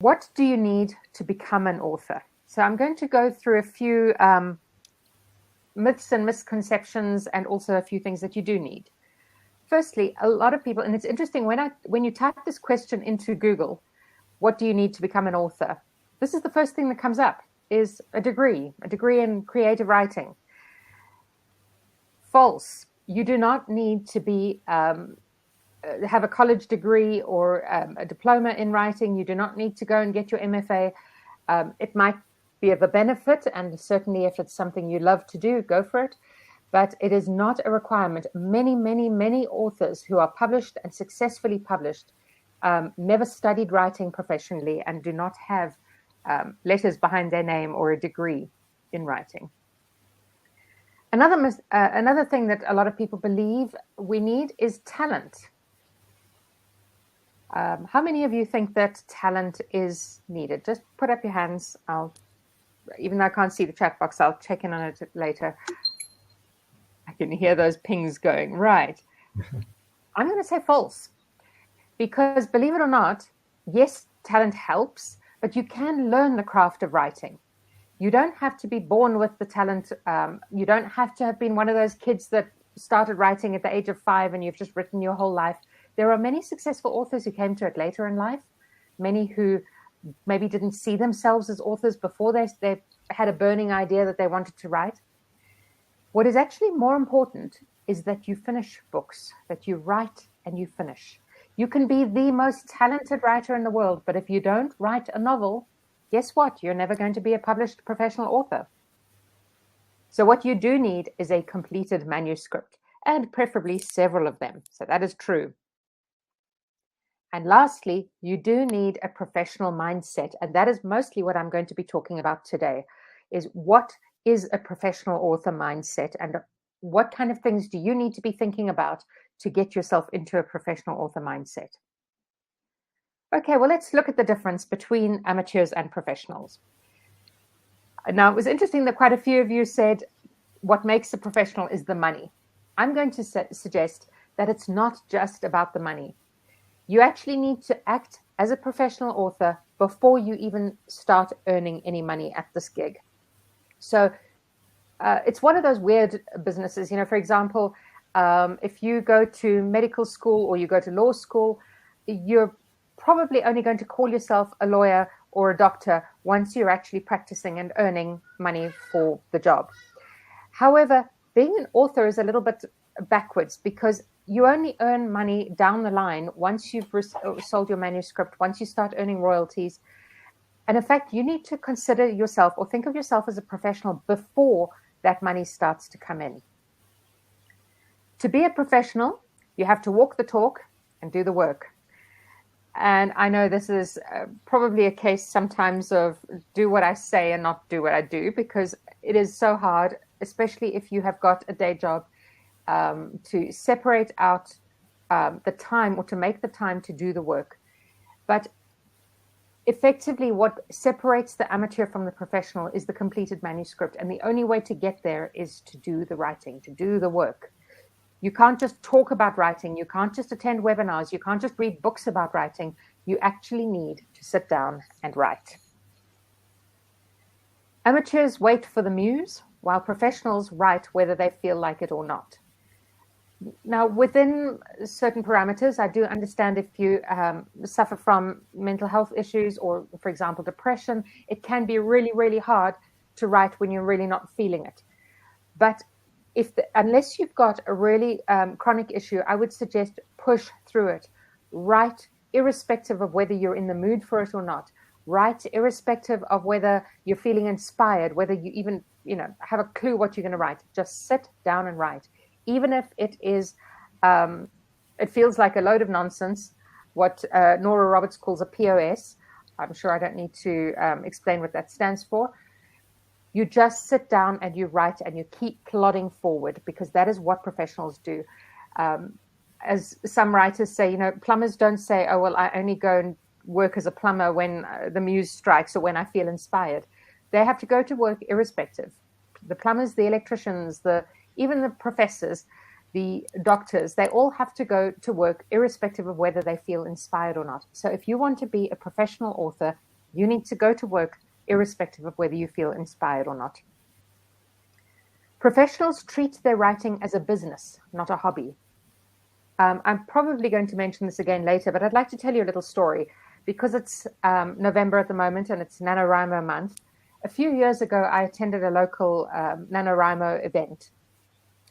What do you need to become an author? So I'm going to go through a few myths and misconceptions, and also a few things that you do need. Firstly, a lot of people, and it's interesting, when you type this question into Google, what do you need to become an author? This is the first thing that comes up, is a degree in creative writing. False. You do not need to be have a college degree or a diploma in writing. You do not need to go and get your MFA. It might be of a benefit, and certainly if it's something you love to do, go for it. But it is not a requirement. Many, many, many authors who are published and successfully published never studied writing professionally and do not have letters behind their name or a degree in writing. Another thing that a lot of people believe we need is talent. How many of you think that talent is needed? Just put up your hands. Even though I can't see the chat box, I'll check in on it later. I can hear those pings going. Right. I'm going to say false. Because believe it or not, yes, talent helps, but you can learn the craft of writing. You don't have to be born with the talent. You don't have to have been one of those kids that started writing at the age of 5 and you've just written your whole life. There are many successful authors who came to it later in life, many who maybe didn't see themselves as authors before they had a burning idea that they wanted to write. What is actually more important is that you finish books, that you write and you finish. You can be the most talented writer in the world, but if you don't write a novel, guess what? You're never going to be a published professional author. So what you do need is a completed manuscript, and preferably several of them. So that is true. And lastly, you do need a professional mindset. And that is mostly what I'm going to be talking about today, is what is a professional author mindset and what kind of things do you need to be thinking about to get yourself into a professional author mindset. Okay, well, let's look at the difference between amateurs and professionals. Now, it was interesting that quite a few of you said what makes a professional is the money. I'm going to suggest that it's not just about the money. You actually need to act as a professional author before you even start earning any money at this gig. So it's one of those weird businesses. You know, for example, if you go to medical school or you go to law school, you're probably only going to call yourself a lawyer or a doctor once you're actually practicing and earning money for the job. However, being an author is a little bit backwards because you only earn money down the line once you've sold your manuscript, once you start earning royalties. And in fact, you need to consider yourself or think of yourself as a professional before that money starts to come in. To be a professional, you have to walk the talk and do the work. And I know this is probably a case sometimes of do what I say and not do what I do, because it is so hard, especially if you have got a day job, to separate out the time or to make the time to do the work. But effectively, what separates the amateur from the professional is the completed manuscript. And the only way to get there is to do the writing, to do the work. You can't just talk about writing. You can't just attend webinars. You can't just read books about writing. You actually need to sit down and write. Amateurs wait for the muse, while professionals write whether they feel like it or not. Now, within certain parameters, I do understand if you suffer from mental health issues or, for example, depression, it can be really, really hard to write when you're really not feeling it. But unless you've got a really chronic issue, I would suggest push through it. Write irrespective of whether you're in the mood for it or not. Write irrespective of whether you're feeling inspired, whether you even have a clue what you're going to write. Just sit down and write. Even if it is, it feels like a load of nonsense, what Nora Roberts calls a POS. I'm sure I don't need to explain what that stands for. You just sit down and you write and you keep plodding forward, because that is what professionals do. As some writers say, plumbers don't say, oh, well, I only go and work as a plumber when the muse strikes or when I feel inspired. They have to go to work irrespective. The plumbers, the electricians, even the professors, the doctors, they all have to go to work irrespective of whether they feel inspired or not. So if you want to be a professional author, You need to go to work irrespective of whether you feel inspired or not. Professionals treat their writing as a business, not a hobby. I'm probably going to mention this again later, but I'd like to tell you a little story because it's November at the moment and it's NaNoWriMo month. A few years ago, I attended a local NaNoWriMo event,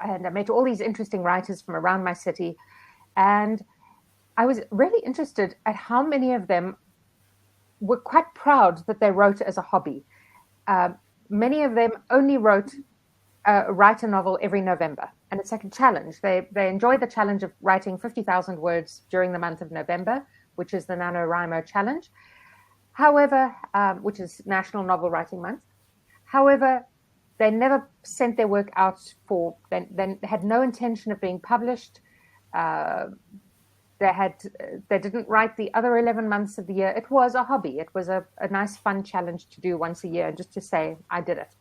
and I met all these interesting writers from around my city. And I was really interested at how many of them were quite proud that they wrote as a hobby. Many of them only write a novel every November, and it's like a challenge. They enjoy the challenge of writing 50,000 words during the month of November, which is the NaNoWriMo challenge. However, which is National Novel Writing Month. However, they never sent their work out for. They had no intention of being published. They didn't write the other 11 months of the year. It was a hobby. It was a nice, fun challenge to do once a year, and just to say, I did it.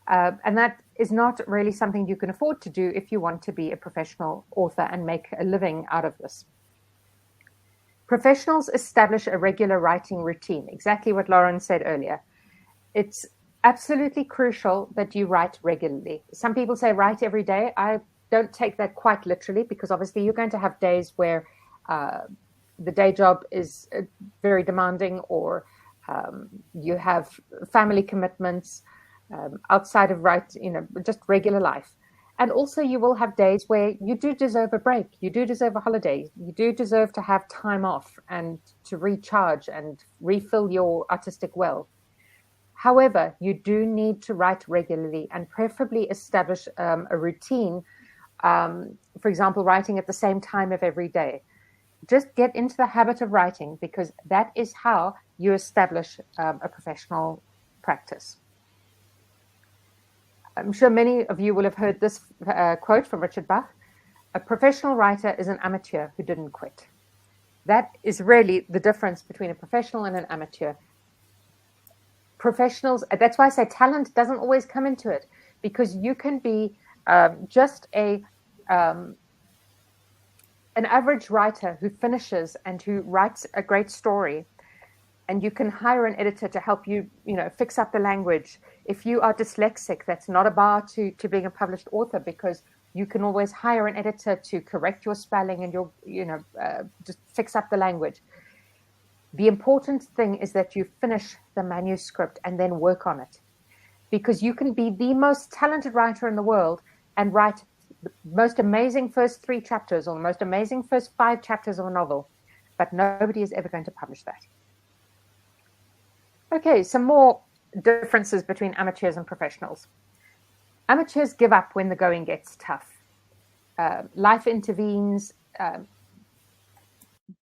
And that is not really something you can afford to do if you want to be a professional author and make a living out of this. Professionals establish a regular writing routine, exactly what Lauren said earlier. It's absolutely crucial that you write regularly. Some people say write every day. I don't take that quite literally, because obviously you're going to have days where the day job is very demanding, or you have family commitments outside of just regular life. And also you will have days where you do deserve a break. You do deserve a holiday. You do deserve to have time off and to recharge and refill your artistic well. However, you do need to write regularly and preferably establish a routine. For example, writing at the same time of every day. Just get into the habit of writing, because that is how you establish a professional practice. I'm sure many of you will have heard this quote from Richard Bach: "A professional writer is an amateur who didn't quit." That is really the difference between a professional and an amateur. Professionals, that's why I say talent doesn't always come into it, because you can be just an average writer who finishes and who writes a great story, and you can hire an editor to help you, fix up the language. If you are dyslexic, that's not a bar to being a published author, because you can always hire an editor to correct your spelling and just fix up the language. The important thing is that you finish the manuscript and then work on it, because you can be the most talented writer in the world and write the most amazing first 3 chapters or the most amazing first 5 chapters of a novel, but nobody is ever going to publish that. Okay, some more differences between amateurs and professionals. Amateurs give up when the going gets tough. Life intervenes.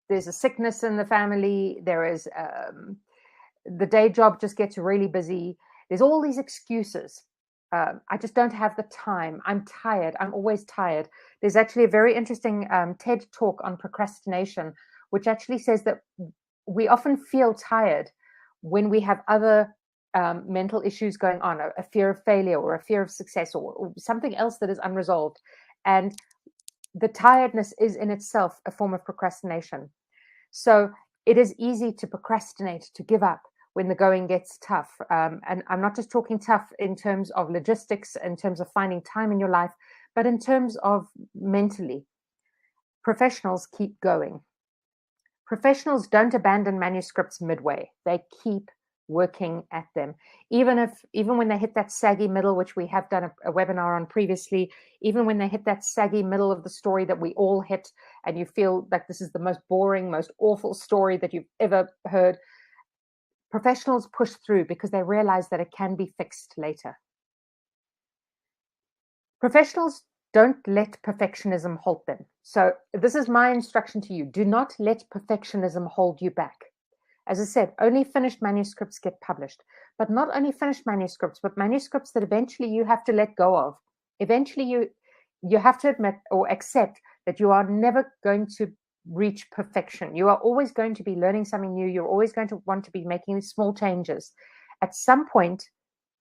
There's a sickness in the family. There is the day job just gets really busy. There's all these excuses. I just don't have the time. I'm tired. I'm always tired. There's actually a very interesting TED talk on procrastination, which actually says that we often feel tired when we have other mental issues going on, a fear of failure or a fear of success, or something else that is unresolved. And the tiredness is in itself a form of procrastination. So it is easy to procrastinate, to give up when the going gets tough. And I'm not just talking tough in terms of logistics, in terms of finding time in your life, but in terms of mentally. Professionals keep going. Professionals don't abandon manuscripts midway. They keep working at them. Even when they hit that saggy middle, which we have done a webinar on previously, even when they hit that saggy middle of the story that we all hit, and you feel like this is the most boring, most awful story that you've ever heard, professionals push through because they realize that it can be fixed later. Professionals don't let perfectionism halt them. So this is my instruction to you. Do not let perfectionism hold you back. As I said, only finished manuscripts get published, but not only finished manuscripts, but manuscripts that eventually you have to let go of. Eventually you have to admit or accept that you are never going to reach perfection. You are always going to be learning something new. You're always going to want to be making small changes. At some point,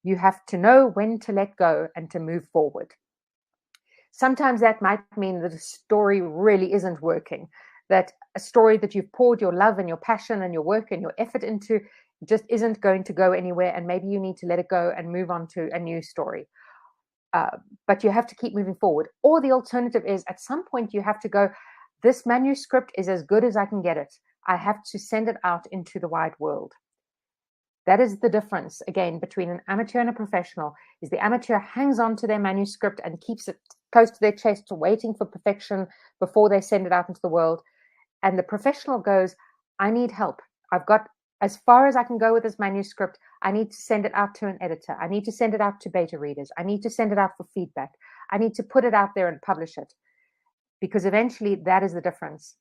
you have to know when to let go and to move forward. Sometimes that might mean that a story really isn't working, that a story that you've poured your love and your passion and your work and your effort into just isn't going to go anywhere, and maybe you need to let it go and move on to a new story. But you have to keep moving forward. Or the alternative is, at some point you have to go, this manuscript is as good as I can get it. I have to send it out into the wide world. That is the difference, again, between an amateur and a professional, is the amateur hangs on to their manuscript and keeps it close to their chest, waiting for perfection before they send it out into the world. And the professional goes, I need help. I've got as far as I can go with this manuscript. I need to send it out to an editor. I need to send it out to beta readers. I need to send it out for feedback. I need to put it out there and publish it. Because eventually that is the difference.